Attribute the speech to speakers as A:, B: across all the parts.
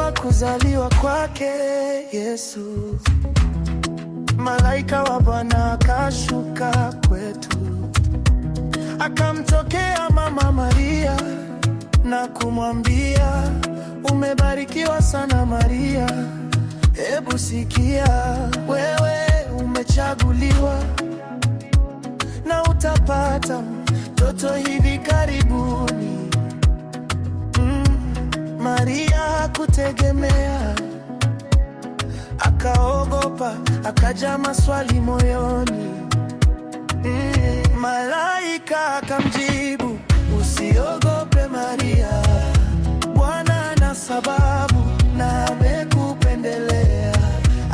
A: wa kuzaliwa kwake Yesu. Malaika wa Bwana akashuka kwetu, akamtokea Mama Maria na kumwambia, umebarikiwa sana Maria, hebu sikia, wewe umechaguliwa na utapata mtoto hivi karibuni. Maria hakutegemea, akaogopa, akaja maswali moyoni. Malaika akamjibu, usiogope Maria, Bwana ana sababu na amekupendelea.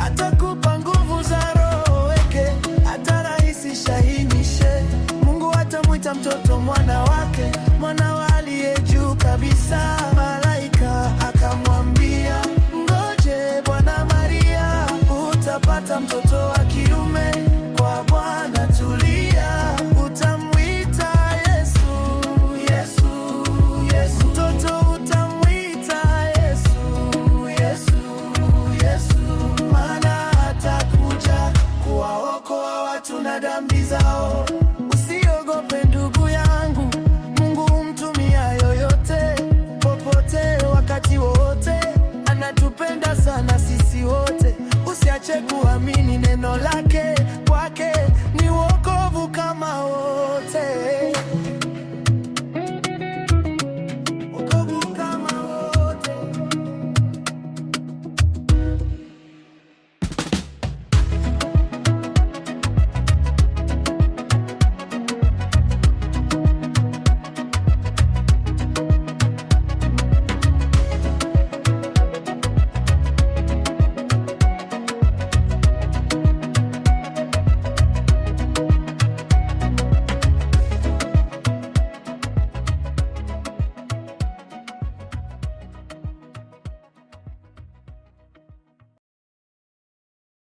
A: Atakupa nguvu za Roho wake, atarahisisha hii mishe. Mungu atamwita mtoto mwana wake, mwana wa aliye juu kabisa. Malaika akamwambia, ngoje Bwana Maria, utapata mtoto wake